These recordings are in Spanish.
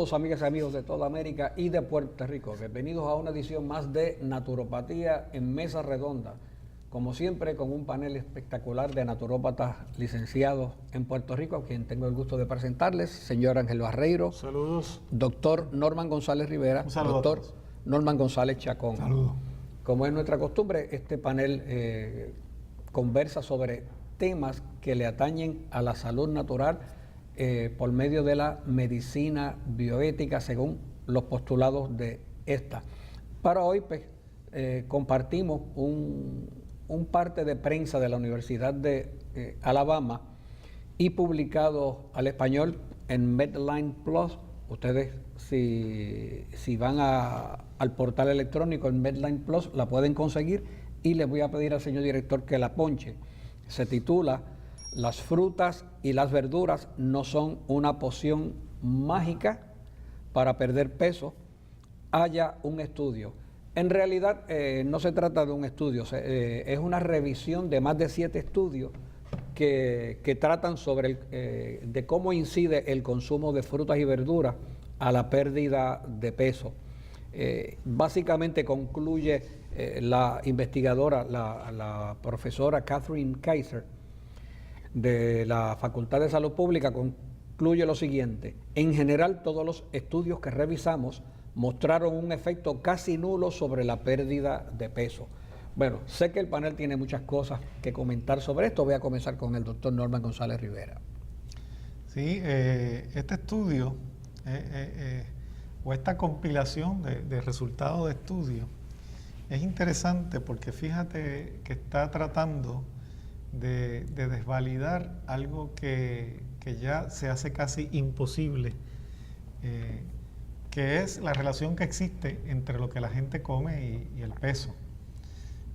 Saludos amigas y amigos de toda América y de Puerto Rico. Bienvenidos a una edición más de Naturopatía en Mesa Redonda. Como siempre, con un panel espectacular de naturópatas licenciados en Puerto Rico, a quien tengo el gusto de presentarles. Señor Ángel Barreiro. Saludos. Doctor Norman González Rivera. Un saludo. Doctor Norman González Chacón. Saludos. Como es nuestra costumbre, este panel conversa sobre temas que le atañen a la salud natural por medio de la medicina bioética, según los postulados de esta. Para hoy, pues, compartimos un parte de prensa de la Universidad de Alabama y publicado al español en Medline Plus. Ustedes, si van al portal electrónico en Medline Plus, la pueden conseguir, y les voy a pedir al señor director que la ponche. Se titula "Las frutas y las verduras no son una poción mágica para perder peso. Haya un estudio". En realidad no se trata de un estudio, es una revisión de más de 7 estudios que tratan sobre de cómo incide el consumo de frutas y verduras a la pérdida de peso. Básicamente concluye la investigadora, la profesora Catherine Kaiser, de la Facultad de Salud Pública, concluye lo siguiente: en general, todos los estudios que revisamos mostraron un efecto casi nulo sobre la pérdida de peso. Bueno, sé que el panel tiene muchas cosas que comentar sobre esto. Voy a comenzar con el doctor Norman González Rivera. Sí, este estudio o esta compilación de resultados de estudio es interesante porque fíjate que está tratando de desvalidar algo que ya se hace casi imposible, que es la relación que existe entre lo que la gente come y el peso.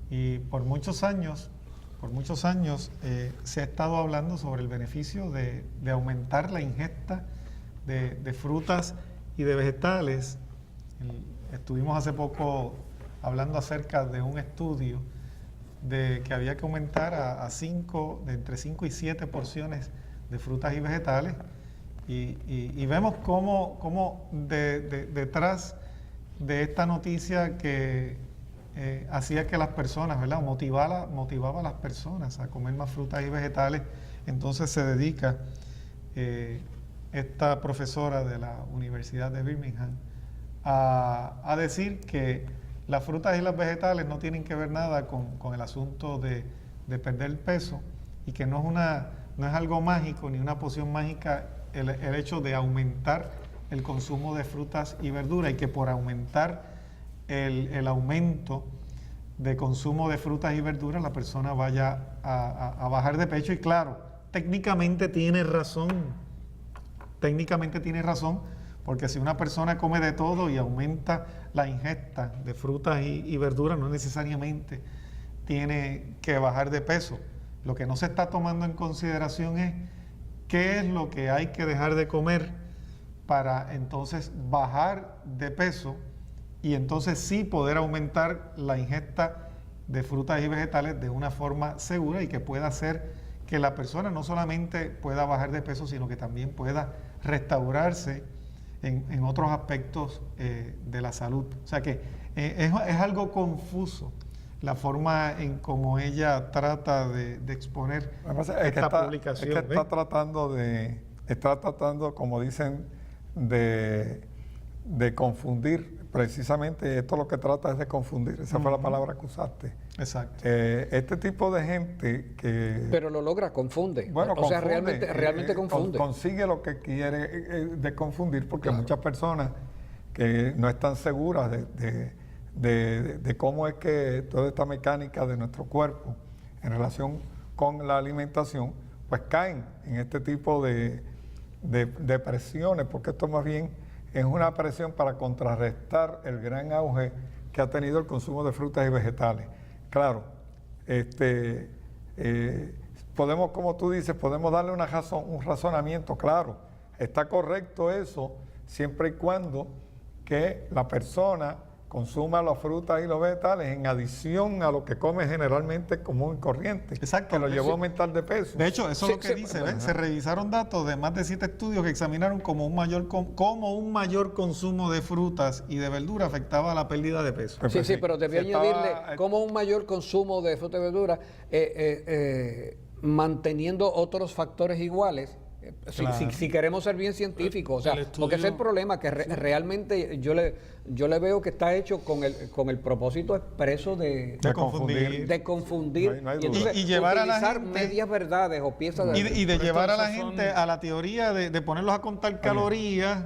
Y por muchos años se ha estado hablando sobre el beneficio de aumentar la ingesta de frutas y de vegetales. Estuvimos hace poco hablando acerca de un estudio de que había que aumentar de entre 5 y 7 porciones de frutas y vegetales, y vemos cómo detrás de esta noticia que hacía que las personas, ¿verdad?, motivaba a las personas a comer más frutas y vegetales, entonces se dedica esta profesora de la Universidad de Birmingham a decir que las frutas y los vegetales no tienen que ver nada con el asunto de perder peso, y que no es algo mágico ni una poción mágica el hecho de aumentar el consumo de frutas y verduras, y que por aumentar el aumento de consumo de frutas y verduras la persona vaya a bajar de peso. Y claro, técnicamente tiene razón, porque si una persona come de todo y aumenta la ingesta de frutas y verduras, no necesariamente tiene que bajar de peso. Lo que no se está tomando en consideración es qué es lo que hay que dejar de comer para entonces bajar de peso, y entonces sí poder aumentar la ingesta de frutas y vegetales de una forma segura, y que pueda hacer que la persona no solamente pueda bajar de peso, sino que también pueda restaurarse en otros aspectos de la salud. O sea que es algo confuso la forma en cómo ella trata de exponer esta publicación. Es que está tratando, como dicen, de confundir. Precisamente esto lo que trata es de confundir. Esa fue la palabra que usaste. Exacto. Este tipo de gente que... Pero lo logra, confunde. Bueno, o sea, realmente confunde. Consigue lo que quiere de confundir, porque Claro. Muchas personas que no están seguras de cómo es que toda esta mecánica de nuestro cuerpo en relación con la alimentación, pues caen en este tipo de presiones, porque esto más bien es una presión para contrarrestar el gran auge que ha tenido el consumo de frutas y vegetales. Claro, podemos, como tú dices, podemos darle un razonamiento, claro, está correcto eso, siempre y cuando que la persona consuma las frutas y los vegetales en adición a lo que come generalmente común y corriente. Exacto. Que lo llevó a aumentar de peso. De hecho, eso es lo que dice, ¿ves? Se revisaron datos de más de 7 estudios que examinaron cómo un mayor consumo de frutas y de verduras afectaba a la pérdida de peso. Sí, pero debía añadirle como un mayor consumo de fruta y verdura, manteniendo otros factores iguales. Claro. Si queremos ser bien científicos, o sea, porque ese es el problema, que realmente yo le veo que está hecho con el propósito expreso de confundir No hay duda. Y llevar a la utilizar gente medias verdades o piezas de y de llevar a la gente a la teoría de ponerlos a contar calorías,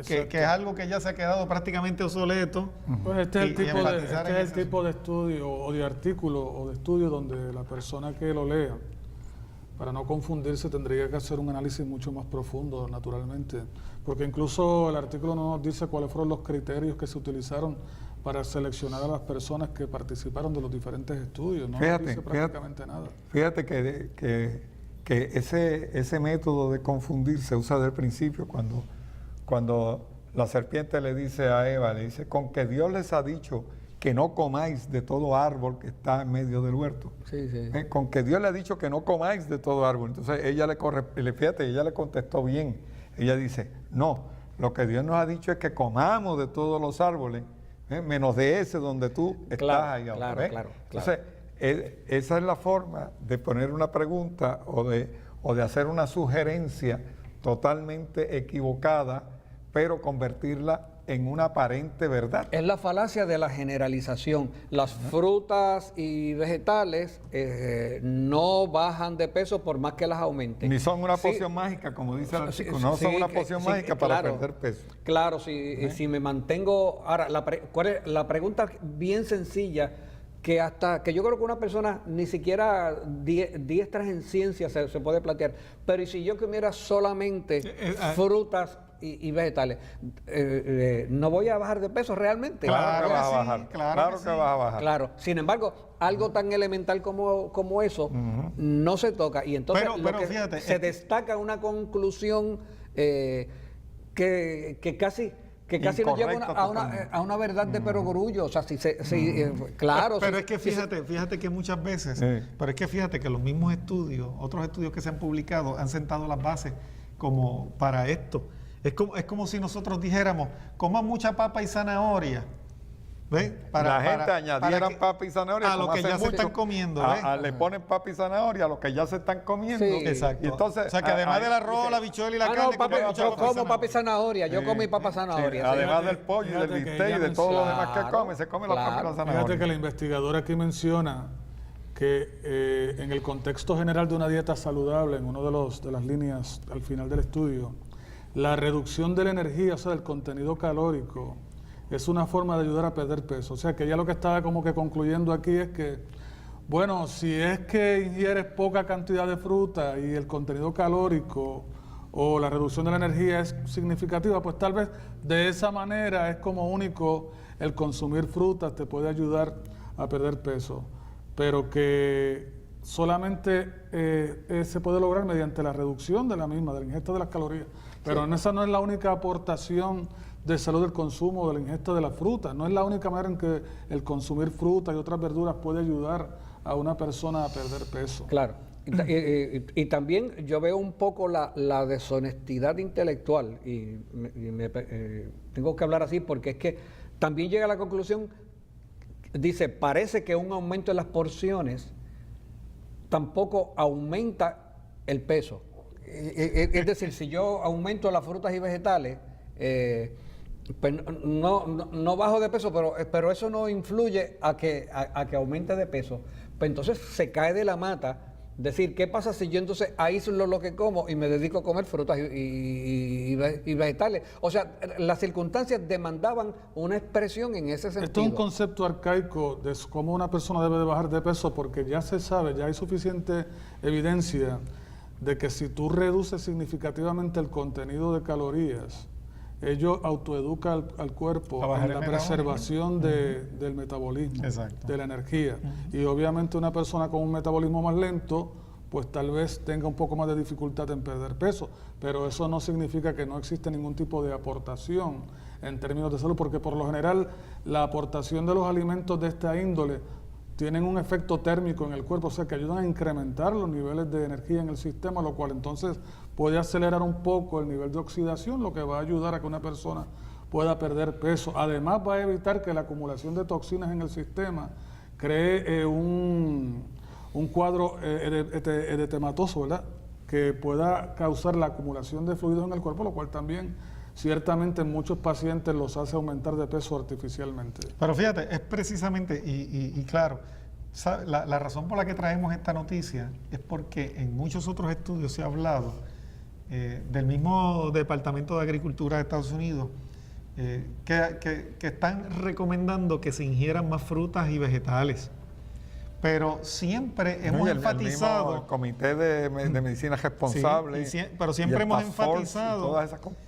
que es algo que ya se ha quedado prácticamente obsoleto. Pues este es enfatizar en el eso. tipo de estudio o de artículo o de estudio donde la persona que lo lea, para no confundirse, tendría que hacer un análisis mucho más profundo, naturalmente, porque incluso el artículo no nos dice cuáles fueron los criterios que se utilizaron para seleccionar a las personas que participaron de los diferentes estudios. No nos dice prácticamente nada. Fíjate que ese método de confundir se usa desde el principio, cuando la serpiente le dice a Eva, le dice, con que Dios les ha dicho que no comáis de todo árbol que está en medio del huerto. Sí. Con que Dios le ha dicho que no comáis de todo árbol. Entonces ella ella le contestó bien. Ella dice, no, lo que Dios nos ha dicho es que comamos de todos los árboles, menos de ese donde tú estás ahí ahora. Claro. Entonces, esa es la forma de poner una pregunta o de hacer una sugerencia totalmente equivocada, pero convertirla en una aparente verdad. Es la falacia de la generalización. Las frutas y vegetales no bajan de peso por más que las aumenten. Ni son una poción mágica, como dice el artículo, no son una poción mágica para perder peso. Claro, si me mantengo... Ahora, la pregunta bien sencilla, que yo creo que una persona ni siquiera diestras en ciencia se puede plantear, pero ¿y si yo comiera solamente frutas y vegetales, no voy a bajar de peso realmente? Claro que vas a bajar. Claro que vas a bajar. Claro. Sin embargo, algo tan elemental como eso no se toca. Y entonces Pero fíjate, se destaca una conclusión que casi nos lleva a una verdad de perogrullo. O sea, claro. Pero es que fíjate que muchas veces, pero es que fíjate que los mismos estudios, otros estudios que se han publicado, han sentado las bases como para esto. Es como si nosotros dijéramos, coman mucha papa y zanahoria. ¿Ves? La gente añadieran papa y zanahoria a lo que ya se están comiendo. Le ponen papa y zanahoria a lo que ya se están comiendo. Sí. Exacto. Y entonces, o sea, que además del arroz, la habichuela y la carne, yo como papa y zanahoria. Yo como mi papa y zanahoria. Sí, además del pollo y del fíjate que bistec y de todo lo demás que come, se come la papa y la Fíjate zanahoria. que la investigadora aquí menciona que en el contexto general de una dieta saludable, en una de las líneas al final del estudio, la reducción de la energía, o sea, del contenido calórico, es una forma de ayudar a perder peso. O sea, que ella lo que estaba como que concluyendo aquí es que, bueno, si es que ingieres poca cantidad de fruta y el contenido calórico o la reducción de la energía es significativa, pues tal vez de esa manera es como único el consumir frutas te puede ayudar a perder peso, pero que solamente se puede lograr mediante la reducción de la misma, de la ingesta de las calorías. Pero esa no es la única aportación de salud del consumo, de la ingesta de la fruta. No es la única manera en que el consumir fruta y otras verduras puede ayudar a una persona a perder peso. Claro. Y también yo veo un poco la deshonestidad intelectual, y tengo que hablar así porque es que también llega a la conclusión, dice, parece que un aumento en las porciones tampoco aumenta el peso. Es decir, si yo aumento las frutas y vegetales, pues no bajo de peso, pero eso no influye a que aumente de peso. Pues entonces se cae de la mata. Decir, ¿qué pasa si yo entonces aíslo lo que como y me dedico a comer frutas y vegetales? O sea, las circunstancias demandaban una expresión en ese sentido. Esto es un concepto arcaico de cómo una persona debe de bajar de peso, porque ya se sabe, ya hay suficiente evidencia de que si tú reduces significativamente el contenido de calorías, ello autoeduca al cuerpo en la preservación del metabolismo, de la energía. Y obviamente una persona con un metabolismo más lento pues tal vez tenga un poco más de dificultad en perder peso, pero eso no significa que no existe ningún tipo de aportación en términos de salud, porque por lo general la aportación de los alimentos de esta índole tienen un efecto térmico en el cuerpo, o sea que ayudan a incrementar los niveles de energía en el sistema, lo cual entonces puede acelerar un poco el nivel de oxidación, lo que va a ayudar a que una persona pueda perder peso. Además va a evitar que la acumulación de toxinas en el sistema cree un cuadro edetematoso, ¿verdad?, que pueda causar la acumulación de fluidos en el cuerpo, lo cual también ciertamente en muchos pacientes los hace aumentar de peso artificialmente. Pero fíjate, es precisamente, y claro, la razón por la que traemos esta noticia es porque en muchos otros estudios se ha hablado del mismo Departamento de Agricultura de Estados Unidos, que están recomendando que se ingieran más frutas y vegetales. Pero siempre hemos enfatizado... El Comité de Medicina Responsable. Sí, pero siempre hemos enfatizado...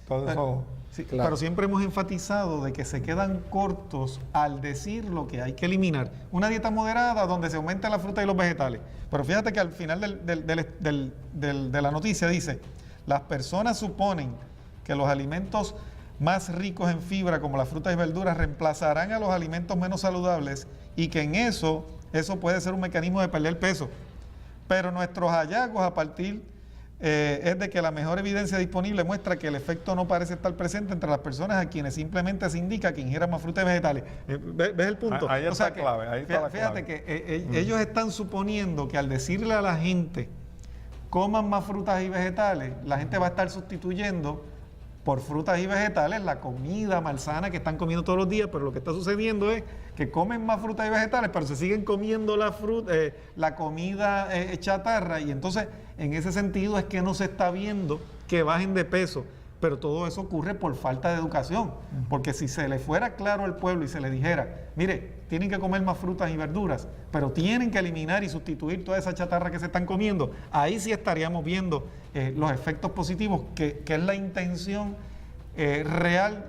Claro. Pero siempre hemos enfatizado de que se quedan cortos al decir lo que hay que eliminar. Una dieta moderada donde se aumenta la fruta y los vegetales. Pero fíjate que al final de la noticia dice, las personas suponen que los alimentos más ricos en fibra, como las frutas y verduras, reemplazarán a los alimentos menos saludables y que en eso puede ser un mecanismo de perder peso. Pero nuestros hallazgos a partir es de que la mejor evidencia disponible muestra que el efecto no parece estar presente entre las personas a quienes simplemente se indica que ingieran más frutas y vegetales. ¿Ves el punto? Ahí está la clave. Fíjate que ellos están suponiendo que al decirle a la gente coman más frutas y vegetales, la gente va a estar sustituyendo por frutas y vegetales la comida malsana que están comiendo todos los días, pero lo que está sucediendo es que comen más frutas y vegetales, pero se siguen comiendo la comida chatarra, y entonces en ese sentido es que no se está viendo que bajen de peso, pero todo eso ocurre por falta de educación, porque si se le fuera claro al pueblo y se le dijera, mire, tienen que comer más frutas y verduras, pero tienen que eliminar y sustituir toda esa chatarra que se están comiendo, ahí sí estaríamos viendo los efectos positivos, que es la intención real,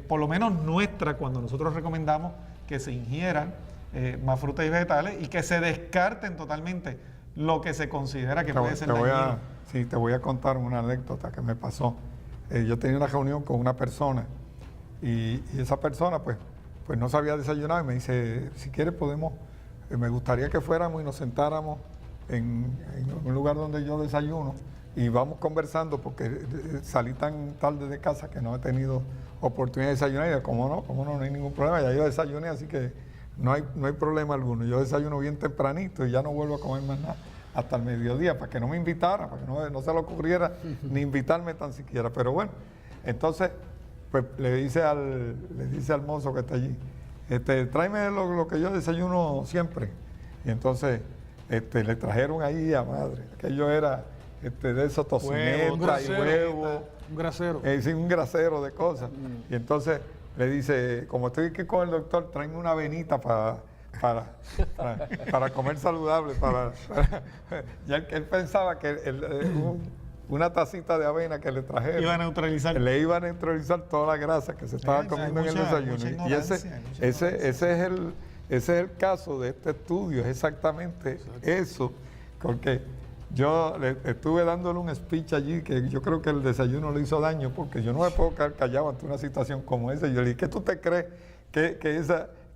por lo menos nuestra, cuando nosotros recomendamos que se ingieran más frutas y vegetales y que se descarten totalmente lo que se considera que puede ser dañino. Sí, te voy a contar una anécdota que me pasó. Yo tenía una reunión con una persona y esa persona pues no sabía desayunar y me dice, si quieres podemos, me gustaría que fuéramos y nos sentáramos en un lugar donde yo desayuno y vamos conversando porque salí tan tarde de casa que no he tenido oportunidad de desayunar. Y yo, ¿cómo no hay ningún problema, ya yo desayuné, así que no hay problema alguno. Yo desayuno bien tempranito y ya no vuelvo a comer más nada hasta el mediodía, para que no me invitara, para que no se le ocurriera ni invitarme tan siquiera. Pero bueno, entonces pues le dice al mozo que está allí, tráeme lo que yo desayuno siempre. Y entonces le trajeron ahí a madre, aquello era de esos tocineta y huevo. Un grasero. Sí, un grasero de cosas. Y entonces le dice, como estoy aquí con el doctor, tráeme una avenita para comer saludable. Ya él pensaba que una tacita de avena que le trajeron iba a neutralizar. Le iba a neutralizar toda la grasa que se estaba comiendo en el desayuno. Y ese es el caso de este estudio, es exactamente eso. Porque yo le estuve dándole un speech allí que yo creo que el desayuno le hizo daño, porque yo no me puedo quedar callado ante una situación como esa. Yo le dije, ¿qué tú te crees que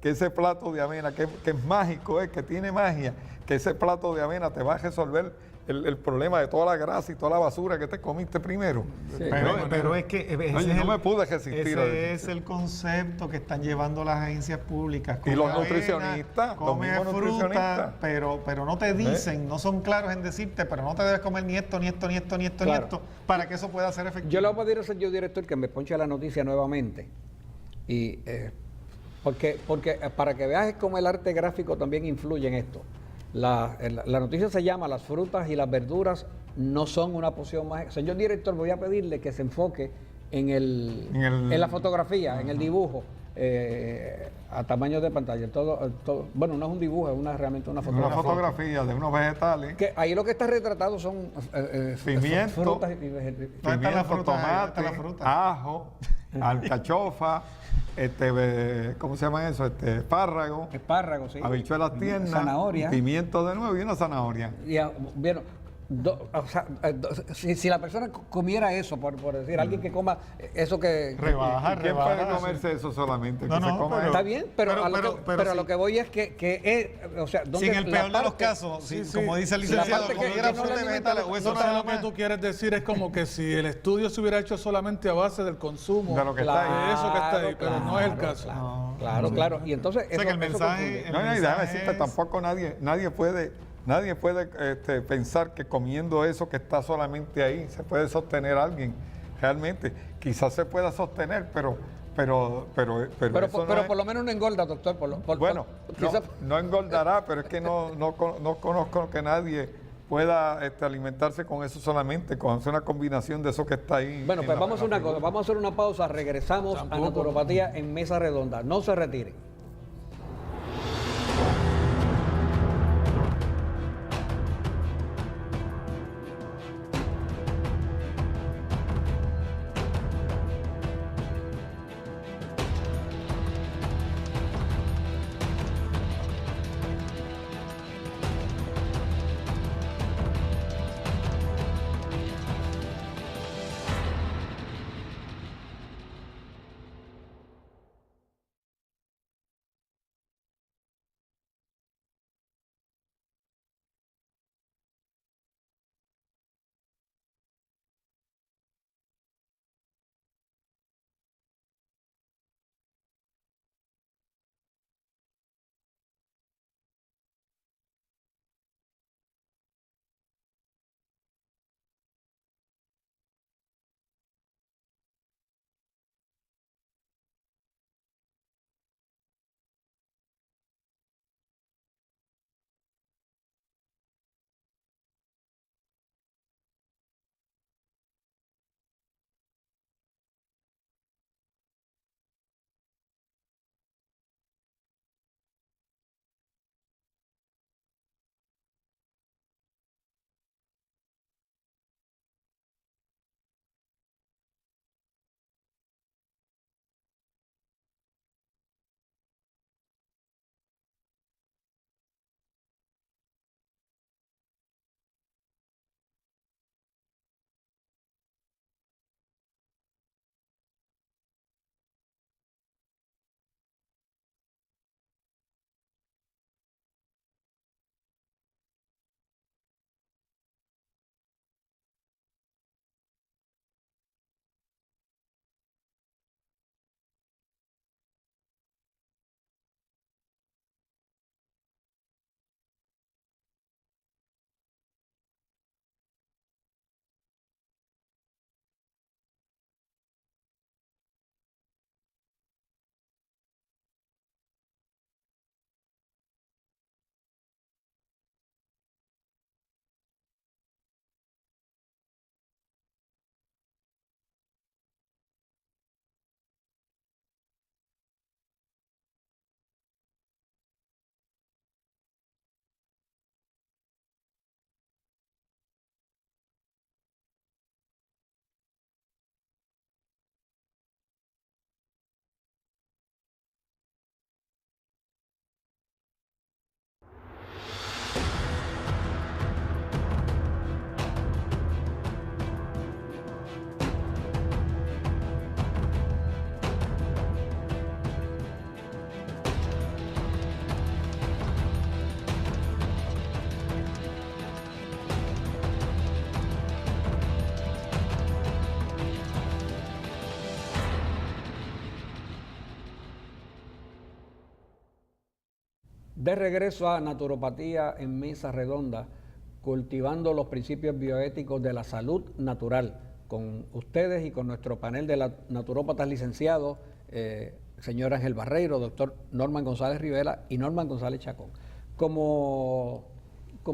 ese plato de avena, que es mágico, que tiene magia, que ese plato de avena te va a resolver el problema de toda la grasa y toda la basura que te comiste primero? Sí. Pero es que no me pude resistir. Ese es el concepto que están llevando las agencias públicas. Y los nutricionistas, come fruta, pero no te dicen, no son claros en decirte, pero no te debes comer ni esto, ni esto, ni esto, ni esto, ni esto, para que eso pueda ser efectivo. Yo le voy a pedir al señor director que me ponche la noticia nuevamente. Y porque para que veas cómo el arte gráfico también influye en esto. La noticia se llama "Las frutas y las verduras no son una poción mágica". Señor director, voy a pedirle que se enfoque en la fotografía, en el dibujo, a tamaño de pantalla. Bueno, no es un dibujo, es realmente una fotografía. Una fotografía de unos vegetales. Que ahí lo que está retratado son pimiento, frutas y vegetales. Pimiento, tomate, ajo alcachofa, ¿cómo se llama eso? Espárrago, Espárragos, sí. habichuelas tiernas, Zanahoria. pimiento de nuevo y una zanahoria. Y, bueno, o sea, si la persona comiera eso, por decir, alguien que coma eso que... Rebaja, ¿Quién rebaja. puede comerse eso solamente? No, Que se no, coma pero- eso. Está bien, pero a lo sí. que voy es que o sea, Si en el la peor de los parte- casos, Sí, sí. como dice el Sí, la licenciado, parte que comiera no le frutas y alimenta vegetales, o eso Entonces nada lo que más. tú quieres decir es como que si el estudio se hubiera hecho solamente a base del consumo De lo que está Claro, ahí. de eso que está ahí, pero no es el caso. Claro, claro. Y entonces O sea, que el eso mensaje... confunde. el No, y déjame mensaje decirte, es- tampoco nadie puede pensar que comiendo eso que está solamente ahí se puede sostener a alguien. Realmente, quizás se pueda sostener, pero Pero eso no es- por lo menos no engorda, doctor. bueno, quizás- no engordará, pero es que no conozco que nadie pueda alimentarse con eso solamente, con una combinación de eso que está ahí. Bueno, en pues la- vamos a hacer en la una cosa, vamos a hacer una pausa, regresamos a Tampoco. Naturopatía en Mesa Redonda. No se retiren. De regreso a Naturopatía en Mesa Redonda, cultivando los principios bioéticos de la salud natural, con ustedes y con nuestro panel de naturópatas licenciados, señor Ángel Barreiro, doctor Norman González Rivera y Norman González Chacón. Como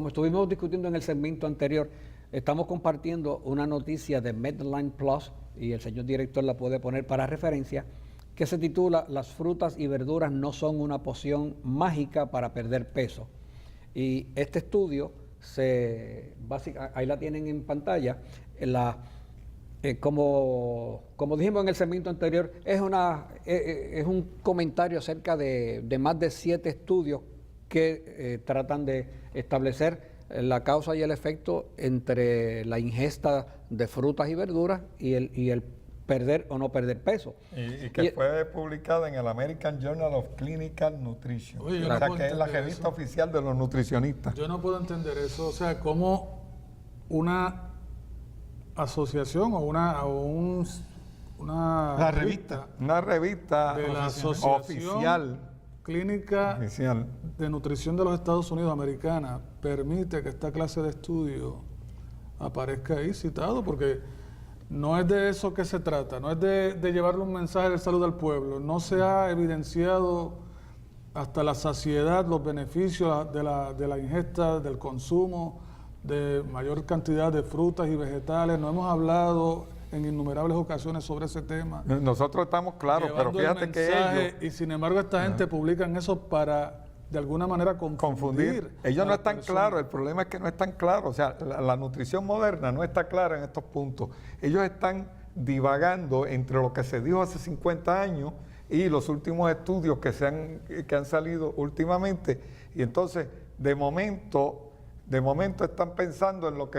estuvimos discutiendo en el segmento anterior, estamos compartiendo una noticia de Medline Plus, y el señor director la puede poner para referencia, que se titula "Las frutas y verduras no son una poción mágica para perder peso". Y este estudio, ahí la tienen en pantalla, Como dijimos en el segmento anterior, es un comentario acerca de más de 7 estudios que tratan de establecer la causa y el efecto entre la ingesta de frutas y verduras y el perder o no perder peso. Y que fue publicada en el American Journal of Clinical Nutrition. Oye, yo o no sea, puedo que es la entender revista eso. oficial de los nutricionistas. Yo no puedo entender eso. O sea, como una asociación o una La revista. Una revista de la Asociación oficial. Clínica Oficial. de Nutrición de los Estados Unidos americana permite que esta clase de estudio aparezca ahí citado, porque no es de eso que se trata, no es de llevarle un mensaje de salud al pueblo. No se ha evidenciado hasta la saciedad los beneficios de la ingesta, del consumo de mayor cantidad de frutas y vegetales. No hemos hablado en innumerables ocasiones sobre ese tema. Nosotros estamos claros, pero Llevando el fíjate que mensaje, ellos... y sin embargo esta gente publican eso para de alguna manera confundir. Ellos a no la están persona. claros, el problema es que no están claros. O sea, la nutrición moderna no está clara en estos puntos. Ellos están divagando entre lo que se dijo hace 50 años y los últimos estudios que han salido últimamente. Y entonces, de momento están pensando en lo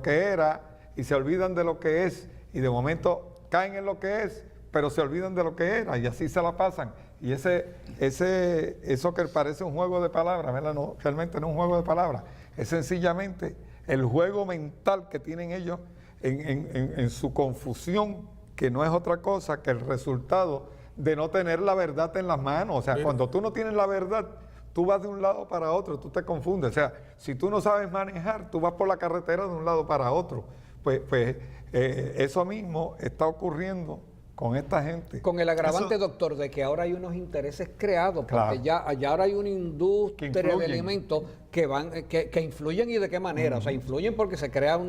que era y se olvidan de lo que es. Y de momento caen en lo que es, pero se olvidan de lo que era y así se la pasan. Y eso que parece un juego de palabras, ¿verdad? No, realmente no es un juego de palabras, es sencillamente el juego mental que tienen ellos en su confusión, que no es otra cosa que el resultado de no tener la verdad en las manos. O sea, Mira. cuando tú no tienes la verdad, tú vas de un lado para otro, tú te confundes. O sea, si tú no sabes manejar, tú vas por la carretera de un lado para otro. Pues eso mismo está ocurriendo con esta gente. Con el agravante, Eso- doctor, de que ahora hay unos intereses creados, porque Claro. ya ahora hay una industria Que de influyen. alimentos que influyen, y de qué manera. O sea, influyen porque se crea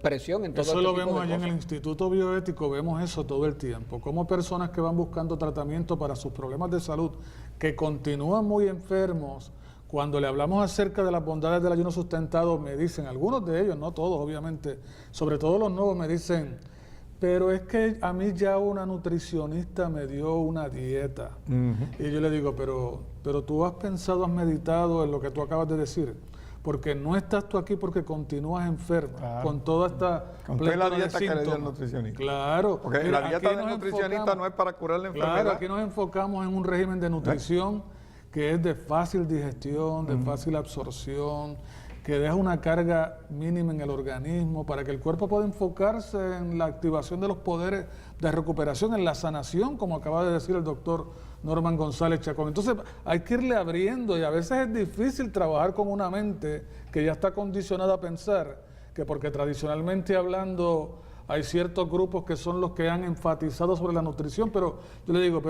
presión en todo Eso este lo tipo vemos de allá en cosas. el Instituto Bioético, vemos eso todo el tiempo. Como personas que van buscando tratamiento para sus problemas de salud, que continúan muy enfermos, cuando le hablamos acerca de las bondades del ayuno sustentado, me dicen, algunos de ellos, no todos obviamente, sobre todo los nuevos, me dicen, pero es que a mí ya una nutricionista me dio una dieta. Y yo le digo, pero tú has pensado, has meditado en lo que tú acabas de decir, porque no estás tú aquí porque continúas enfermo, Claro. con toda esta Con toda la plétora de dieta que le dio el síntomas. nutricionista. Claro. Porque Mira, la dieta aquí del nos nutricionista enfocamos- no es para curar la enfermedad. Claro, aquí nos enfocamos en un régimen de nutrición que es de fácil digestión, de fácil absorción, que deja una carga mínima en el organismo para que el cuerpo pueda enfocarse en la activación de los poderes de recuperación, en la sanación, como acaba de decir el doctor Norman González Chacón. Entonces hay que irle abriendo, y a veces es difícil trabajar con una mente que ya está condicionada a pensar que porque tradicionalmente hablando hay ciertos grupos que son los que han enfatizado sobre la nutrición, pero yo le digo,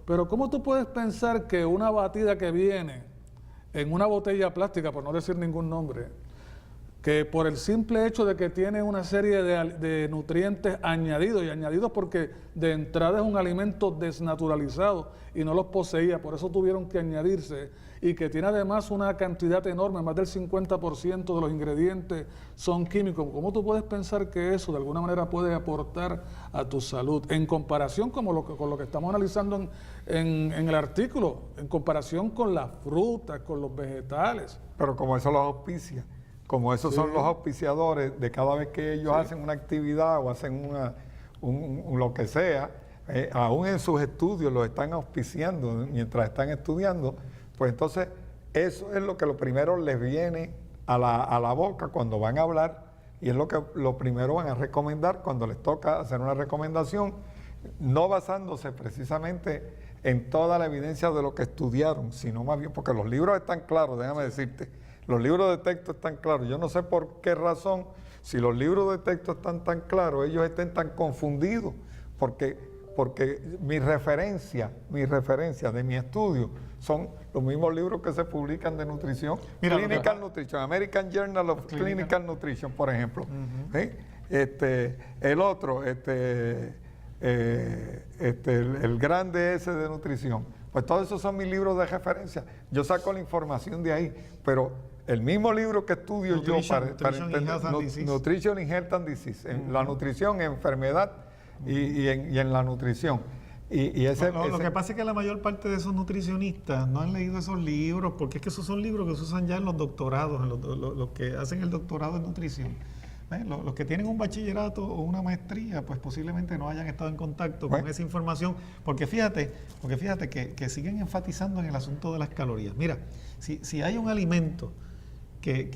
pero ¿cómo tú puedes pensar que una batida que viene en una botella plástica, por no decir ningún nombre, que por el simple hecho de que tiene una serie de nutrientes añadidos, y añadidos porque de entrada es un alimento desnaturalizado y no los poseía, por eso tuvieron que añadirse, y que tiene además una cantidad enorme, más del 50% de los ingredientes son químicos? ¿Cómo tú puedes pensar que eso de alguna manera puede aportar a tu salud? En comparación con lo que estamos analizando en el artículo, en comparación con las frutas, con los vegetales. Pero como eso los auspicia, como esos son los auspiciadores de cada vez que ellos hacen una actividad o hacen lo que sea, aún en sus estudios los están auspiciando mientras están estudiando, pues entonces eso es lo primero les viene a la boca cuando van a hablar, y es lo primero van a recomendar cuando les toca hacer una recomendación, no basándose precisamente en toda la evidencia de lo que estudiaron, sino más bien porque los libros están claros, déjame decirte. Los libros de texto están claros. Yo no sé por qué razón, si los libros de texto están tan claros, ellos estén tan confundidos, porque mi referencia de mi estudio son los mismos libros que se publican de nutrición. Mira, Clinical Nutrition, American Journal of Clinical Nutrition, por ejemplo. ¿Sí? El otro, el grande ese de nutrición. Pues todos esos son mis libros de referencia. Yo saco la información de ahí, pero el mismo libro que estudio yo para entender Nutrition in Health and Disease, en la nutrición, enfermedad y en la nutrición. Lo que pasa es que la mayor parte de esos nutricionistas no han leído esos libros, porque es que esos son libros que se usan ya en los doctorados, en los que hacen el doctorado en nutrición. Los que tienen un bachillerato o una maestría, pues posiblemente no hayan estado en contacto con esa información, porque fíjate que siguen enfatizando en el asunto de las calorías. Mira, si hay un alimento que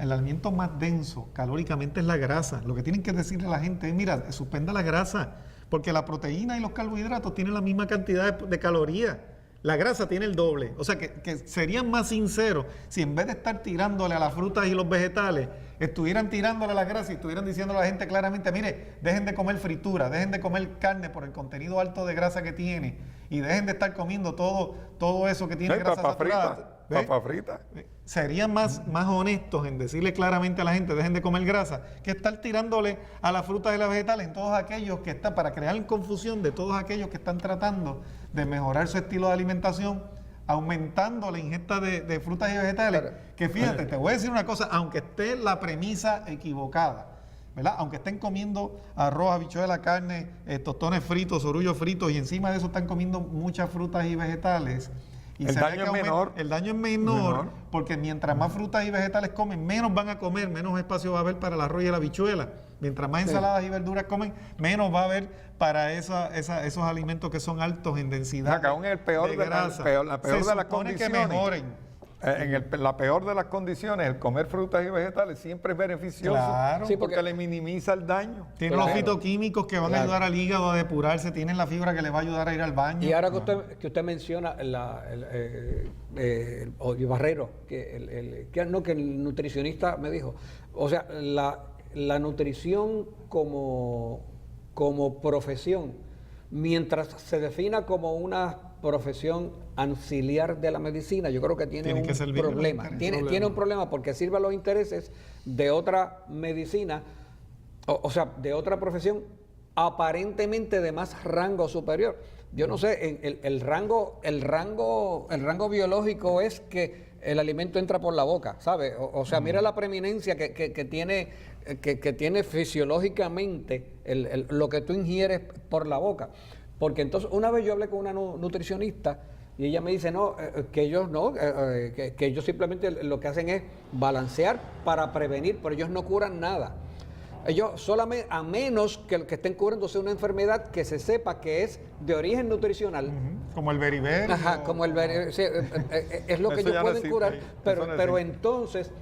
el alimento más denso calóricamente es la grasa, lo que tienen que decirle a la gente es, mira, suspenda la grasa, porque la proteína y los carbohidratos tienen la misma cantidad de calorías. La grasa tiene el doble. O sea que serían más sinceros si en vez de estar tirándole a las frutas y los vegetales, estuvieran tirándole a la grasa y estuvieran diciendo a la gente claramente, mire, dejen de comer fritura, dejen de comer carne por el contenido alto de grasa que tiene y dejen de estar comiendo todo eso que tiene grasa saturada. Papa frita. Serían más honestos en decirle claramente a la gente, dejen de comer grasa, que estar tirándole a las frutas y las vegetales en todos aquellos que están, para crear confusión de todos aquellos que están tratando de mejorar su estilo de alimentación, aumentando la ingesta de frutas y vegetales. Claro. Que fíjate, te voy a decir una cosa, aunque esté la premisa equivocada, ¿verdad? Aunque estén comiendo arroz, habichuela, carne, tostones fritos, orullos fritos, y encima de eso están comiendo muchas frutas y vegetales, y el daño es menor. El daño es menor porque mientras más frutas y vegetales comen, menos van a comer, menos espacio va a haber para el arroz y la habichuela. Mientras más ensaladas y verduras comen, menos va a haber para esos alimentos que son altos en densidad. Acá aún el peor de grasa. La peor de las condiciones. Que mejoren. La peor de las condiciones, el comer frutas y vegetales siempre es beneficioso. Claro. Sí, porque le minimiza el daño. Tienen los fitoquímicos que van a ayudar al hígado a depurarse, tienen la fibra que le va a ayudar a ir al baño. Y ahora que usted menciona Barrero, que el nutricionista me dijo, o sea, la nutrición como profesión, mientras se defina como una profesión auxiliar de la medicina, yo creo que tiene un problema. Tiene un problema porque sirve a los intereses de otra medicina, o sea, de otra profesión aparentemente de más rango superior. Yo no sé, el rango biológico es que el alimento entra por la boca, ¿sabe? O sea, mira la preeminencia que tiene fisiológicamente lo que tú ingieres por la boca. Porque entonces, una vez yo hablé con una nutricionista y ella me dice, que ellos simplemente lo que hacen es balancear para prevenir, pero ellos no curan nada. Ellos solamente, a menos que el que estén curándose una enfermedad que se sepa que es de origen nutricional. Como el beriberi. Ajá, como el beriberi. Sí, es lo que ellos pueden curar, pero entonces,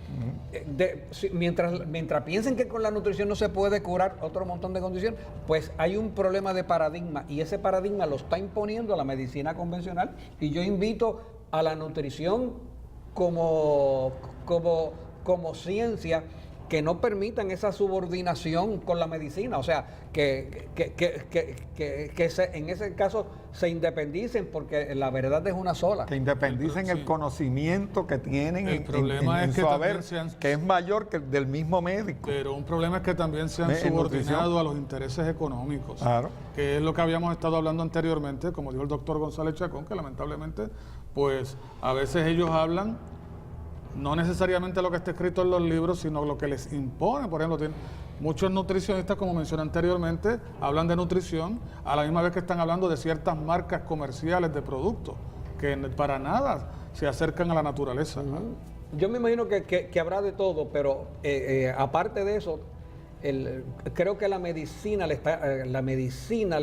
mientras piensen que con la nutrición no se puede curar otro montón de condiciones, pues hay un problema de paradigma y ese paradigma lo está imponiendo la medicina convencional y yo invito a la nutrición como ciencia que no permitan esa subordinación con la medicina, o sea, que en ese caso se independicen porque la verdad es una sola. Que independicen el conocimiento que tienen en su haber, que es mayor que el del mismo médico. Pero un problema es que también se han subordinado a los intereses económicos, claro, que es lo que habíamos estado hablando anteriormente, como dijo el doctor González Chacón, que lamentablemente, pues a veces ellos hablan no necesariamente lo que está escrito en los libros, sino lo que les impone. Por ejemplo, muchos nutricionistas, como mencioné anteriormente, hablan de nutrición a la misma vez que están hablando de ciertas marcas comerciales de productos que para nada se acercan a la naturaleza. Yo me imagino que habrá de todo, pero aparte de eso, creo que la medicina le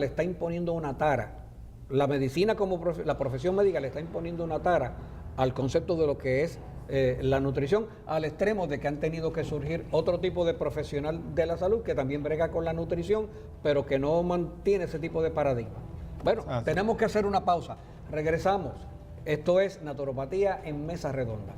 está imponiendo una tara. La medicina la profesión médica le está imponiendo una tara al concepto de lo que es la nutrición, al extremo de que han tenido que surgir otro tipo de profesional de la salud que también brega con la nutrición, pero que no mantiene ese tipo de paradigma. Bueno, tenemos que hacer una pausa. Regresamos. Esto es Naturopatía en Mesa Redonda.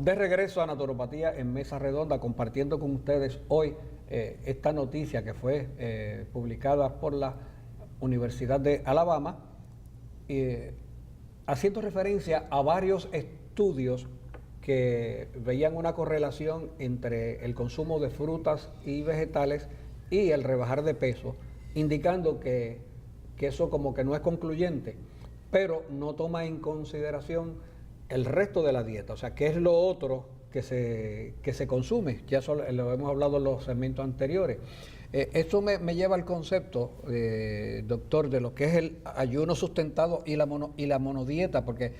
De regreso a Naturopatía en Mesa Redonda, compartiendo con ustedes hoy esta noticia que fue publicada por la Universidad de Alabama, haciendo referencia a varios estudios que veían una correlación entre el consumo de frutas y vegetales y el rebajar de peso, indicando que eso como que no es concluyente, pero no toma en consideración el resto de la dieta, o sea, qué es lo otro que se consume. Ya lo hemos hablado en los segmentos anteriores. Esto me lleva al concepto, doctor, de lo que es el ayuno sustentado y la monodieta, porque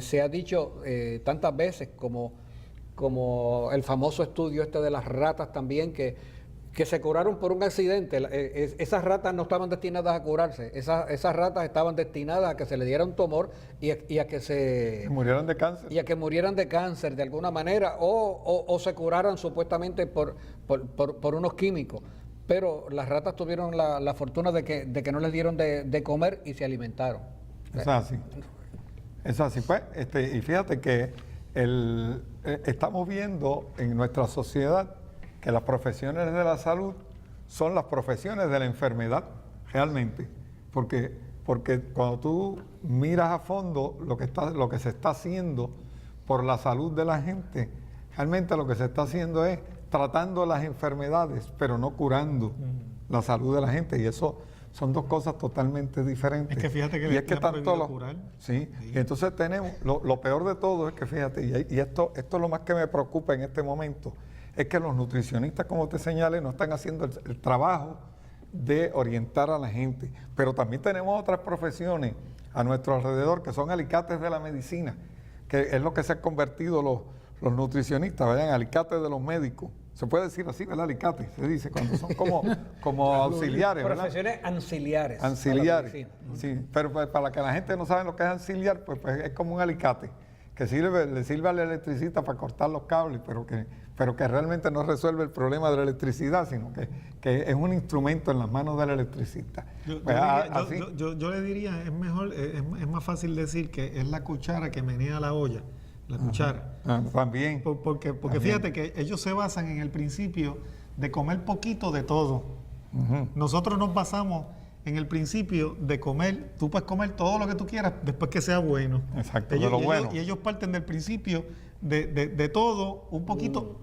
se ha dicho tantas veces como el famoso estudio este de las ratas también, que se curaron por un accidente. Esas ratas no estaban destinadas a curarse, esas ratas estaban destinadas a que se le diera un tumor y a que se murieran de cáncer. Y a que murieran de cáncer de alguna manera, o se curaran supuestamente por unos químicos. Pero las ratas tuvieron la fortuna de que no les dieron de comer y se alimentaron. Es así. Es así. Pues, y fíjate que estamos viendo en nuestra sociedad que las profesiones de la salud son las profesiones de la enfermedad, realmente. Porque cuando tú miras a fondo lo que se está haciendo por la salud de la gente, realmente lo que se está haciendo es tratando las enfermedades, pero no curando la salud de la gente. Y eso son dos cosas totalmente diferentes. Es que fíjate que y le es que está tanto prohibido curar. Sí, y entonces tenemos, lo peor de todo es que fíjate, y esto es lo más que me preocupa en este momento, es que los nutricionistas, como te señalé, no están haciendo el trabajo de orientar a la gente. Pero también tenemos otras profesiones a nuestro alrededor que son alicates de la medicina, que es lo que se han convertido los nutricionistas, vayan alicates de los médicos. Se puede decir así, ¿verdad? Alicate, se dice, cuando son como auxiliares, ¿verdad? Profesiones anciliares. Anciliares, sí, pero pues, para que la gente no sabe lo que es anciliar, pues es como un alicate, que le sirve al electricista para cortar los cables, pero que realmente no resuelve el problema de la electricidad, sino que es un instrumento en las manos del electricista. Yo le diría, es mejor, es más fácil decir que es la cuchara que menea la olla. La cuchara. También. Porque también. Fíjate que ellos se basan en el principio de comer poquito de todo. Nosotros nos basamos en el principio de comer, tú puedes comer todo lo que tú quieras después que sea bueno. Exacto, de lo bueno. Y ellos parten del principio de todo un poquito,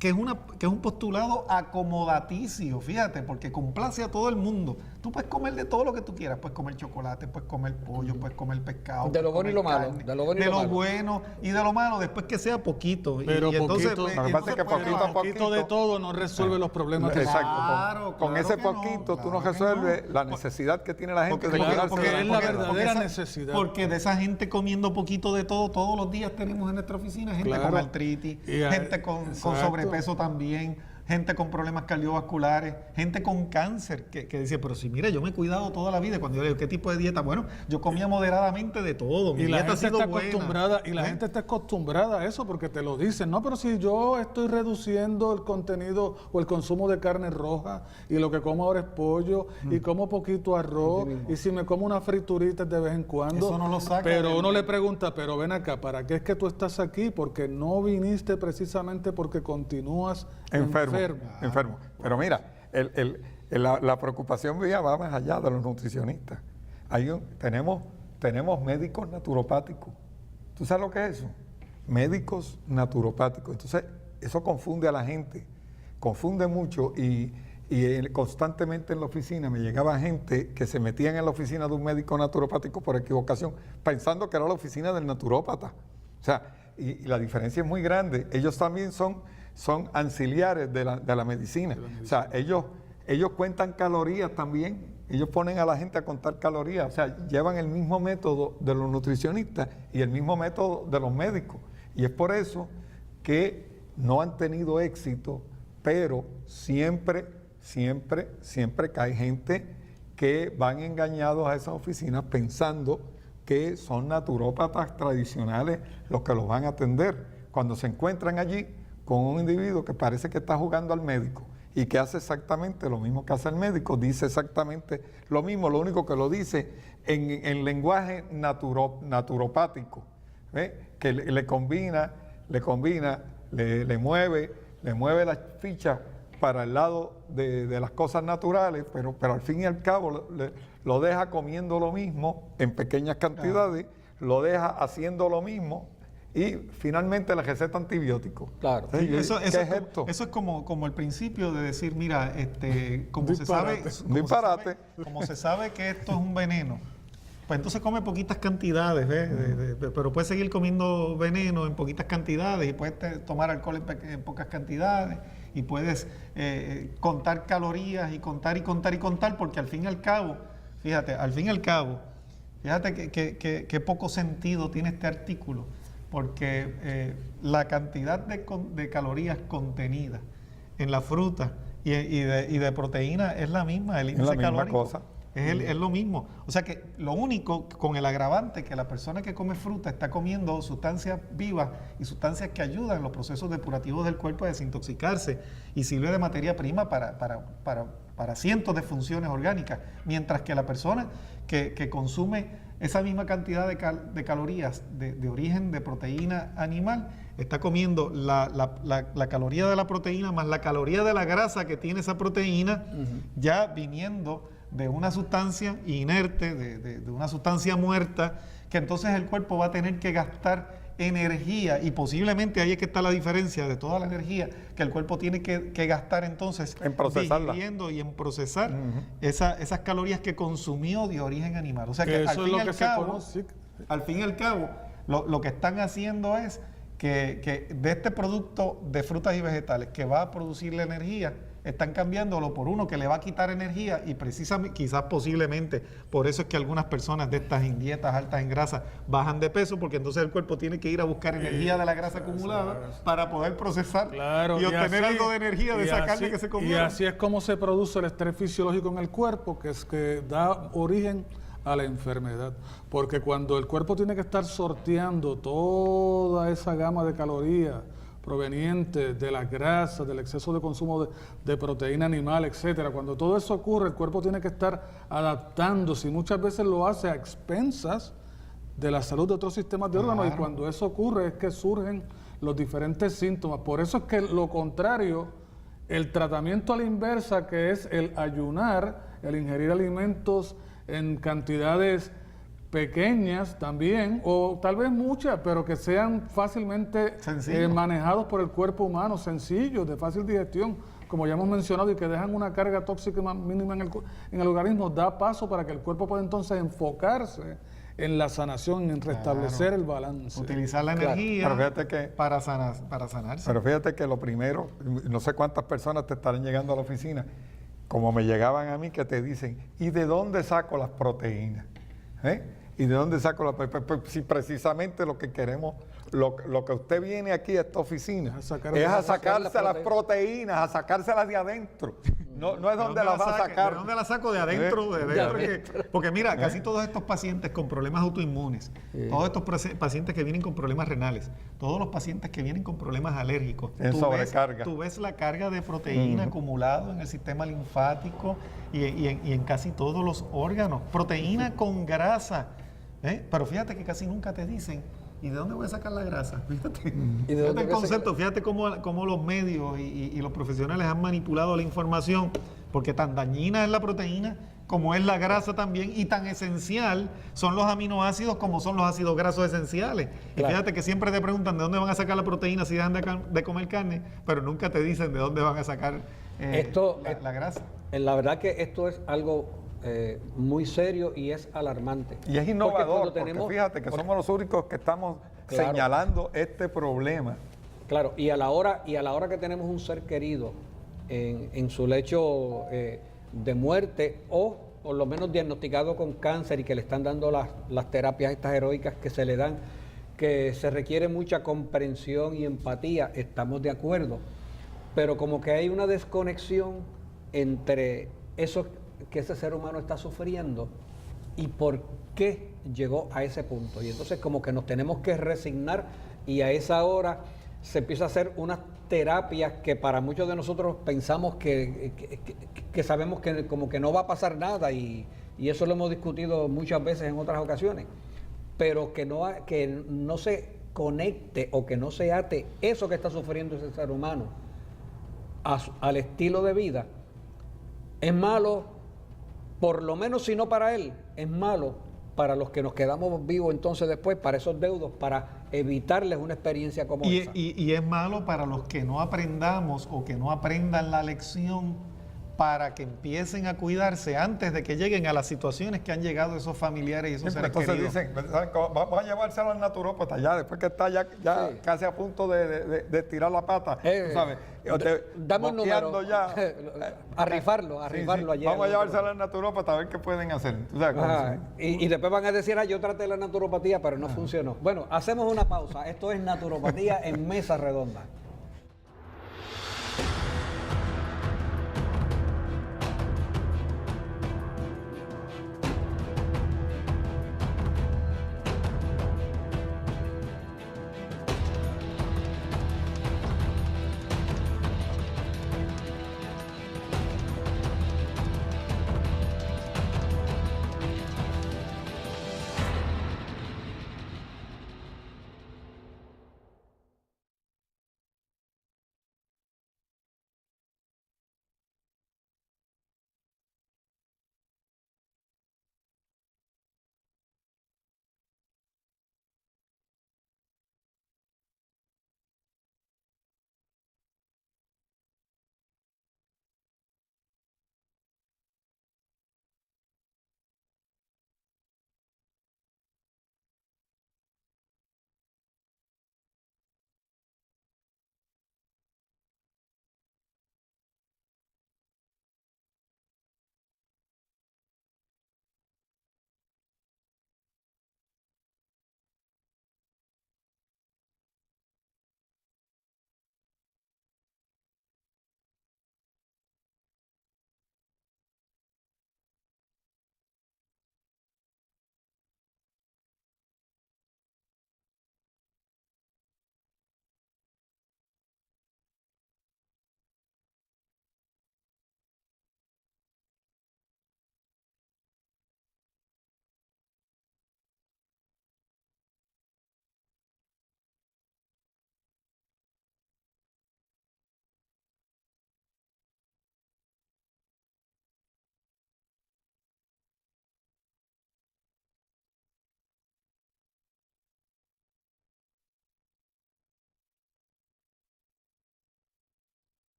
que es un postulado acomodaticio, fíjate, porque complace a todo el mundo. Tú puedes comer de todo lo que tú quieras, puedes comer chocolate, puedes comer pollo, puedes comer pescado. De lo bueno y lo malo. De lo bueno y de lo malo, después que sea poquito. Pero poquito de todo no resuelve los problemas. Exacto. Con ese poquito tú no resuelves la necesidad que tiene la gente de cuidarse. Porque es la verdadera necesidad. Porque de esa gente comiendo poquito de todo, todos los días tenemos en nuestra oficina gente con artritis, gente con sobrepeso también, gente con problemas cardiovasculares, gente con cáncer, que dice, pero si mira, yo me he cuidado toda la vida. Cuando yo le digo, ¿qué tipo de dieta? Bueno, yo comía moderadamente de todo. Y la gente está acostumbrada, gente está acostumbrada a eso porque te lo dicen. No, pero si yo estoy reduciendo el contenido o el consumo de carne roja y lo que como ahora es pollo y como poquito arroz y si me como una friturita de vez en cuando. Eso no lo saca. Pero uno le pregunta, pero ven acá, ¿para qué es que tú estás aquí? Porque no viniste precisamente porque continúas enfermo. Pero mira, la preocupación mía va más allá de los nutricionistas. Tenemos médicos naturopáticos. ¿Tú sabes lo que es eso? Médicos naturopáticos. Entonces, eso confunde a la gente, confunde mucho y constantemente en la oficina me llegaba gente que se metían en la oficina de un médico naturopático por equivocación, pensando que era la oficina del naturópata. O sea, y la diferencia es muy grande. Ellos también son auxiliares de la medicina. O sea, ellos cuentan calorías también. Ellos ponen a la gente a contar calorías. O sea, llevan el mismo método de los nutricionistas y el mismo método de los médicos. Y es por eso que no han tenido éxito, pero siempre cae gente que van engañados a esas oficinas pensando que son naturópatas tradicionales los que los van a atender. Cuando se encuentran allí con un individuo que parece que está jugando al médico y que hace exactamente lo mismo que hace el médico, dice exactamente lo mismo, lo único que lo dice en lenguaje naturopático, ¿ve? Que le combina le combina, le mueve las fichas para el lado de las cosas naturales, pero al fin y al cabo lo deja comiendo lo mismo en pequeñas cantidades, lo deja haciendo lo mismo y finalmente le receta antibióticos. Claro. Sí, ¿qué Eso es esto? es como el principio de decir, mira, como Disparate. como se sabe que esto es un veneno, pues entonces come poquitas cantidades, ¿ves? Pero puedes seguir comiendo veneno en poquitas cantidades y puedes tomar alcohol en pocas cantidades y puedes contar calorías y contar, porque al fin y al cabo, fíjate que poco sentido tiene este artículo, porque la cantidad de calorías contenidas en la fruta y de proteína es la misma, el índice calórico. Cosa. Es lo mismo. O sea que lo único con el agravante que la persona que come fruta está comiendo sustancias vivas y sustancias que ayudan en los procesos depurativos del cuerpo a desintoxicarse y sirve de materia prima para cientos de funciones orgánicas, mientras que la persona que consume esa misma cantidad de calorías de origen de proteína animal está comiendo la caloría de la proteína más la caloría de la grasa que tiene esa proteína, ya viniendo de una sustancia inerte, de una sustancia muerta, que entonces el cuerpo va a tener que gastar energía, y posiblemente ahí es que está la diferencia de toda la energía que el cuerpo tiene que gastar entonces en procesarla, digiriendo y en procesar esas calorías que consumió de origen animal. O sea que al fin y al cabo, lo que están haciendo es que de este producto de frutas y vegetales que va a producir la energía, están cambiándolo por uno que le va a quitar energía, y precisamente, quizás posiblemente, por eso es que algunas personas de estas dietas altas en grasa bajan de peso, porque entonces el cuerpo tiene que ir a buscar energía de la grasa acumulada para poder procesar y obtener algo de energía de esa carne que se comió. Y así es como se produce el estrés fisiológico en el cuerpo, que es que da origen a la enfermedad, porque cuando el cuerpo tiene que estar sorteando toda esa gama de calorías proveniente de la grasa, del exceso de consumo de proteína animal, etcétera. Cuando todo eso ocurre, el cuerpo tiene que estar adaptándose, y muchas veces lo hace a expensas de la salud de otros sistemas de órganos, y cuando eso ocurre es que surgen los diferentes síntomas. Por eso es que lo contrario, el tratamiento a la inversa, que es el ayunar, el ingerir alimentos en cantidades pequeñas también, o tal vez muchas, pero que sean fácilmente manejados por el cuerpo humano, sencillos, de fácil digestión, como ya hemos mencionado, y que dejan una carga tóxica mínima en el organismo, da paso para que el cuerpo pueda entonces enfocarse en la sanación, en restablecer el balance. Utilizar la energía para sanarse. Pero fíjate que lo primero, no sé cuántas personas te estarán llegando a la oficina, como me llegaban a mí, que te dicen, ¿y de dónde saco las proteínas? ¿Y de dónde saco la si precisamente lo que queremos, lo que usted viene aquí a esta oficina es a sacarse las proteínas, a sacárselas de adentro? No es donde las va a sacar. ¿De dónde las saco? De adentro. Porque mira, casi todos estos pacientes con problemas autoinmunes, todos estos pacientes que vienen con problemas renales, todos los pacientes que vienen con problemas alérgicos, tú ves la carga de proteína acumulado en el sistema linfático y en casi todos los órganos. Proteína con grasa. Pero fíjate que casi nunca te dicen, ¿y de dónde voy a sacar la grasa? Fíjate el concepto, fíjate cómo los medios y los profesionales han manipulado la información, porque tan dañina es la proteína como es la grasa también, y tan esencial son los aminoácidos como son los ácidos grasos esenciales. Claro. Y fíjate que siempre te preguntan de dónde van a sacar la proteína si dejan de comer carne, pero nunca te dicen de dónde van a sacar la grasa. La verdad que esto es algo muy serio y es alarmante. Y es innovador, porque fíjate que somos los únicos que estamos señalando este problema. Claro, y a la hora que tenemos un ser querido en su lecho de muerte, o por lo menos diagnosticado con cáncer, y que le están dando las terapias estas heroicas que se le dan, que se requiere mucha comprensión y empatía, estamos de acuerdo, pero como que hay una desconexión entre eso que ese ser humano está sufriendo y por qué llegó a ese punto. Y entonces como que nos tenemos que resignar, y a esa hora se empieza a hacer unas terapias que para muchos de nosotros pensamos que sabemos que como que no va a pasar nada, y eso lo hemos discutido muchas veces en otras ocasiones, pero que no se conecte o que no se ate eso que está sufriendo ese ser humano al estilo de vida, es malo, por lo menos si no para él, es malo para los que nos quedamos vivos entonces después, para esos deudos, para evitarles una experiencia como esa. Y es malo para los que no aprendamos o que no aprendan la lección, para que empiecen a cuidarse antes de que lleguen a las situaciones que han llegado esos familiares y esos seres entonces queridos. dicen, ¿saben? Vamos a llevárselo al naturópata ya, después que está ya Sí. casi a punto de tirar la pata, tú sabes. Dame un número, boqueando ya. a rifarlo Sí, allí. vamos a llevárselo al naturópata a ver qué pueden hacer. Tú sabes, Ajá, y después van a decir, yo traté la naturopatía, pero no funcionó. Bueno, hacemos una pausa. Esto es Naturopatía en Mesa Redonda.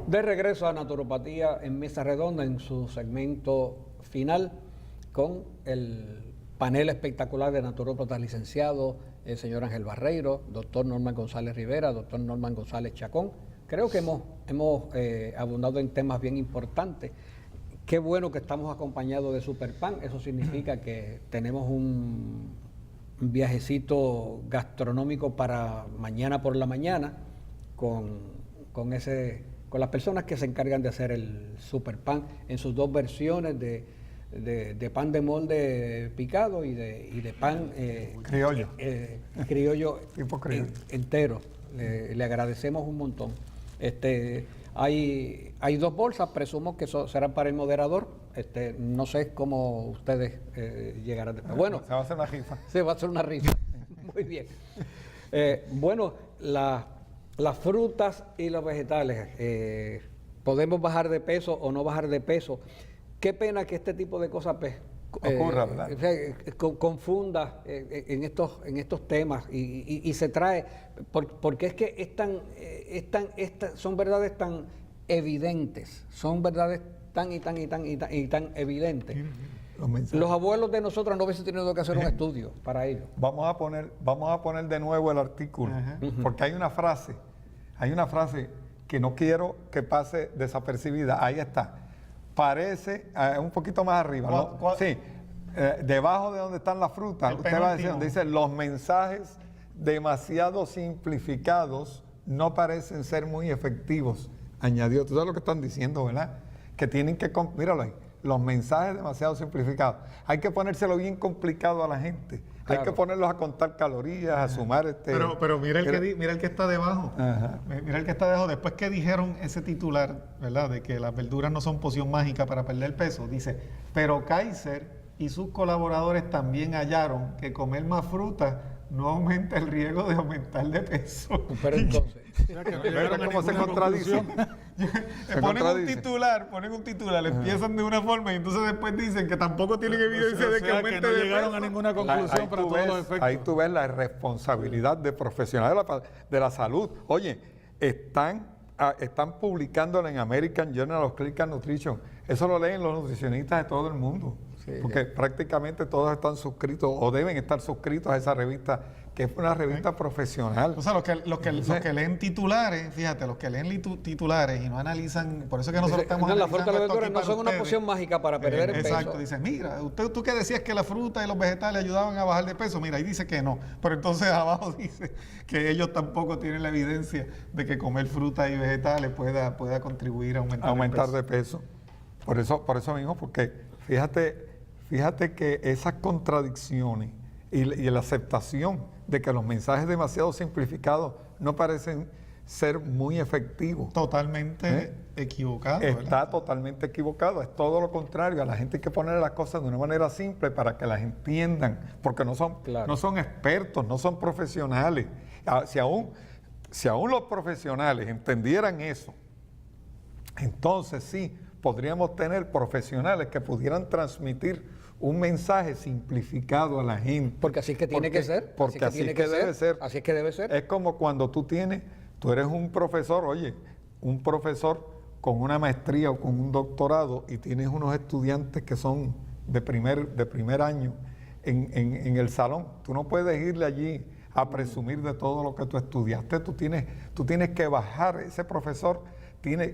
De regreso a Naturopatía en Mesa Redonda en su segmento final con el panel espectacular de naturópatas licenciados, el señor Ángel Barreiro, doctor Norman González Rivera, doctor Norman González Chacón. Creo que hemos abundado en temas bien importantes. Qué bueno que estamos acompañados de Superpan, eso significa que tenemos un viajecito gastronómico para mañana por la mañana con las personas que se encargan de hacer el Superpan en sus dos versiones de pan de molde picado y de pan criollo. Criollo Tipo criollo. entero. Le agradecemos un montón. Hay dos bolsas, presumo que serán para el moderador. No sé cómo ustedes llegarán después. Bueno, se va a hacer una rifa. se va a hacer una rifa. Muy bien. Bueno, las frutas y los vegetales, podemos bajar de peso o no bajar de peso. Qué pena que este tipo de cosas ocurra, ¿verdad? Confunda en estos temas y se trae, porque es que son verdades tan evidentes, son verdades tan evidentes, los mensajes. Los abuelos de nosotros no hubiesen tenido que hacer un estudio para ello. Vamos a poner de nuevo el artículo, porque hay una frase que no quiero que pase desapercibida. Ahí está. Parece, un poquito más arriba, ¿no? Sí, debajo de donde están las frutas, usted va a decir, donde dice, los mensajes demasiado simplificados no parecen ser muy efectivos, añadió. Tú sabes lo que están diciendo, ¿verdad? Que tienen que, míralo ahí, los mensajes demasiado simplificados. Hay que ponérselo bien complicado a la gente. Claro. Hay que ponerlos a contar calorías, a sumar Pero mira el que está debajo. Ajá. Mira el que está debajo. Después que dijeron ese titular, ¿verdad? De que las verduras no son poción mágica para perder peso, dice, pero Kaiser y sus colaboradores también hallaron que comer más fruta no aumenta el riesgo de aumentar de peso. Pero entonces, ¿cómo se contradice? Ponen un titular, empiezan de una forma y entonces después dicen que tampoco tienen evidencia de que aumente no de llegaron peso. a ninguna conclusión para todos los efectos. Ahí tú ves la responsabilidad de profesionales de la salud. Oye, están publicándolo en American Journal of Clinical Nutrition. Eso lo leen los nutricionistas de todo el mundo. Sí, porque prácticamente todos están suscritos o deben estar suscritos a esa revista, que es una revista profesional. O sea, los que leen titulares, fíjate, los que leen titulares y no analizan, por eso que nosotros estamos analizando. La fruta y las verduras no son una poción mágica para perder el peso. Exacto, dicen, mira, tú que decías que la fruta y los vegetales ayudaban a bajar de peso, mira, ahí dice que no, pero entonces abajo dice que ellos tampoco tienen la evidencia de que comer fruta y vegetales pueda contribuir a aumentar de peso. Por eso mismo, porque fíjate que esas contradicciones y la aceptación de que los mensajes demasiado simplificados no parecen ser muy efectivos. Totalmente equivocado. Está totalmente equivocado. Es todo lo contrario. A la gente hay que poner las cosas de una manera simple para que las entiendan, porque no son expertos, no son profesionales. Si aún los profesionales entendieran eso, entonces sí, podríamos tener profesionales que pudieran transmitir un mensaje simplificado a la gente. Porque así es que tiene que ser. Porque así es que debe ser. Así es que debe ser. Es como cuando tú eres un profesor, un profesor con una maestría o con un doctorado y tienes unos estudiantes que son de primer año en el salón. Tú no puedes irle allí a presumir de todo lo que tú estudiaste. Tú tienes que bajar. Ese profesor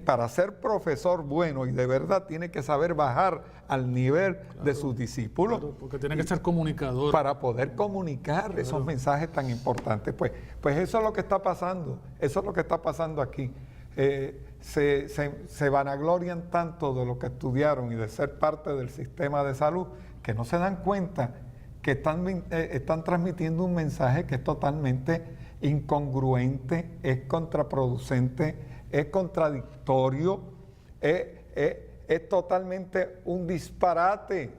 para ser profesor bueno y de verdad tiene que saber bajar al nivel de sus discípulos. Claro, porque tiene que ser comunicador. Para poder comunicar esos mensajes tan importantes. Pues eso es lo que está pasando. Eso es lo que está pasando aquí. Se vanaglorian tanto de lo que estudiaron y de ser parte del sistema de salud que no se dan cuenta que están transmitiendo un mensaje que es totalmente incongruente, es contraproducente, es contradictorio, es totalmente un disparate.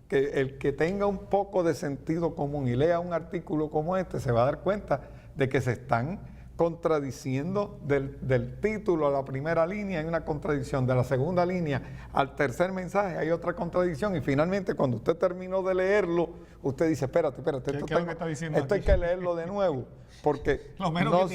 Que el que tenga un poco de sentido común y lea un artículo como este se va a dar cuenta de que se están contradiciendo del título a la primera línea, hay una contradicción, de la segunda línea al tercer mensaje hay otra contradicción, y finalmente cuando usted terminó de leerlo, usted dice, espérate, esto hay que leerlo de nuevo, porque lo menos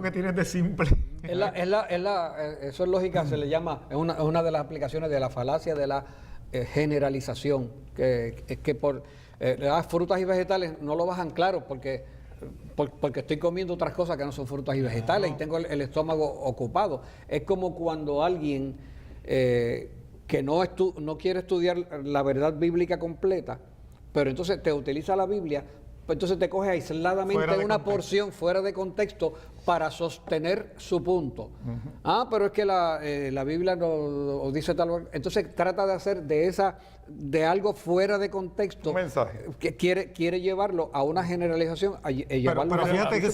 que tiene es de simple. Eso es lógica, se le llama, es una de las aplicaciones de la falacia de la generalización, que es que por las frutas y vegetales no lo bajan claro, porque estoy comiendo otras cosas que no son frutas y vegetales y tengo el estómago ocupado. Es como cuando alguien que no quiere estudiar la verdad bíblica completa, pero entonces te utiliza la Biblia, pues entonces te coge aisladamente una porción fuera de contexto para sostener su punto. Pero es que la Biblia no dice tal. Entonces trata de hacer de algo fuera de contexto. Un mensaje. Que quiere llevarlo a una generalización. Pero fíjate que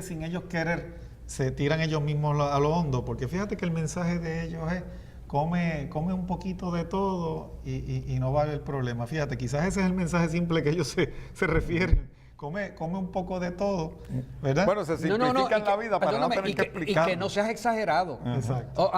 sin ellos querer se tiran ellos mismos a lo hondo, porque fíjate que el mensaje de ellos es come un poquito de todo y no va a haber problema. Fíjate, quizás ese es el mensaje simple que ellos se refieren. Come un poco de todo, ¿verdad? Bueno, se simplifican la vida para no tener que explicar. Y que no seas exagerado. Exacto.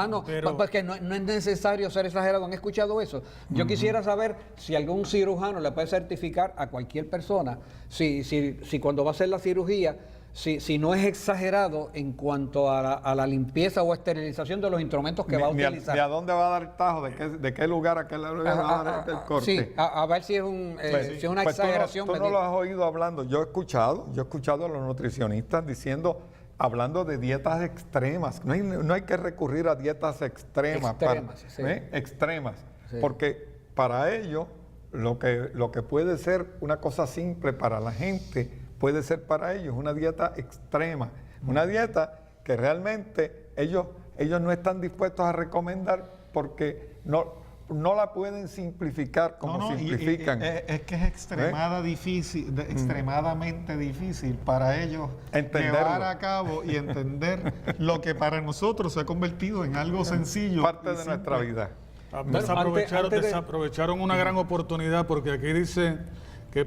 Porque no es necesario ser exagerado. ¿Han escuchado eso? Yo quisiera saber si algún cirujano le puede certificar a cualquier persona si cuando va a hacer la cirugía si no es exagerado en cuanto a la limpieza o esterilización de los instrumentos que va a utilizar. Ni a dónde va a dar el tajo, de qué lugar a qué lugar va a dar el corte. Sí, a ver si es, si es una exageración. Tú no lo has oído hablando. Yo he escuchado a los nutricionistas hablando de dietas extremas. No hay que recurrir a dietas extremas. Extremas. Sí. Porque para ellos, lo que puede ser una cosa simple para la gente, puede ser para ellos una dieta extrema. Una dieta que realmente ellos no están dispuestos a recomendar porque no la pueden simplificar como simplifican. Es que es extremadamente difícil para ellos llevar a cabo y entender lo que para nosotros se ha convertido en algo sencillo. Parte de nuestra vida. Desaprovecharon una gran oportunidad porque aquí dice que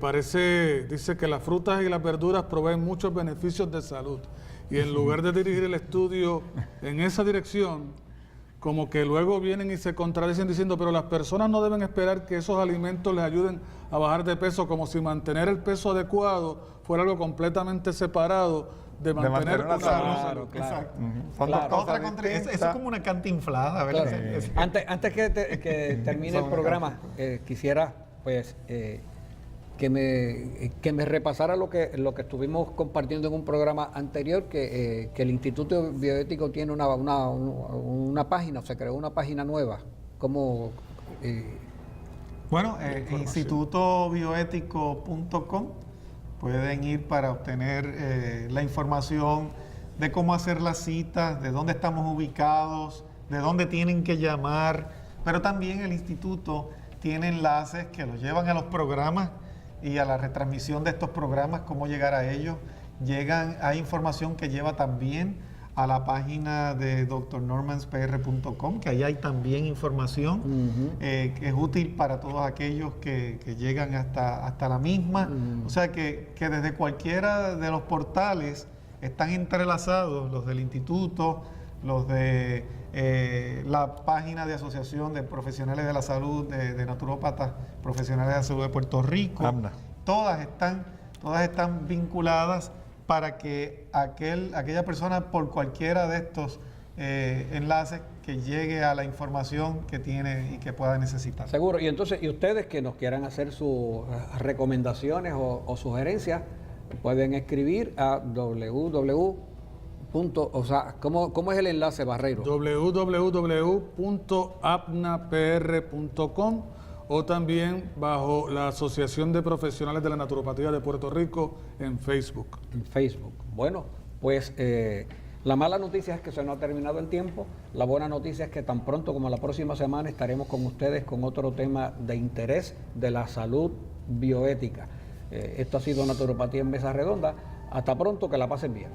las frutas y las verduras proveen muchos beneficios de salud. Y en lugar de dirigir el estudio en esa dirección, como que luego vienen y se contradicen diciendo, pero las personas no deben esperar que esos alimentos les ayuden a bajar de peso, como si mantener el peso adecuado fuera algo completamente separado de mantener una salud. Claro. Eso es como una cantinflada, ¿verdad? Sí. Antes que termine el programa, quisiera pues que me repasara lo que estuvimos compartiendo en un programa anterior, que el Instituto Bioético tiene una página, se creó una página nueva. ¿Cómo? Bueno, institutobioético.com, pueden ir para obtener la información de cómo hacer las citas, de dónde estamos ubicados, de dónde tienen que llamar, pero también el instituto tiene enlaces que los llevan a los programas y a la retransmisión de estos programas, cómo llegar a ellos. Hay información que lleva también a la página de drnormanspr.com, que ahí hay también información que es útil para todos aquellos que llegan hasta la misma. O sea que desde cualquiera de los portales están entrelazados los del instituto, los de la página de Asociación de Profesionales de la Salud, de Naturópatas Profesionales de la Salud de Puerto Rico. Todas están vinculadas para que aquella persona, por cualquiera de estos enlaces, que llegue a la información que tiene y que pueda necesitar. Seguro. Y entonces, y ustedes que nos quieran hacer sus recomendaciones o sugerencias, pueden escribir a ¿cómo es el enlace, Barreiro? www.apnapr.com, o también bajo la Asociación de Profesionales de la Naturopatía de Puerto Rico en Facebook. En Facebook. Bueno, pues la mala noticia es que se nos ha terminado el tiempo. La buena noticia es que tan pronto como la próxima semana estaremos con ustedes con otro tema de interés de la salud bioética. Esto ha sido Naturopatía en Mesa Redonda. Hasta pronto, que la pasen bien.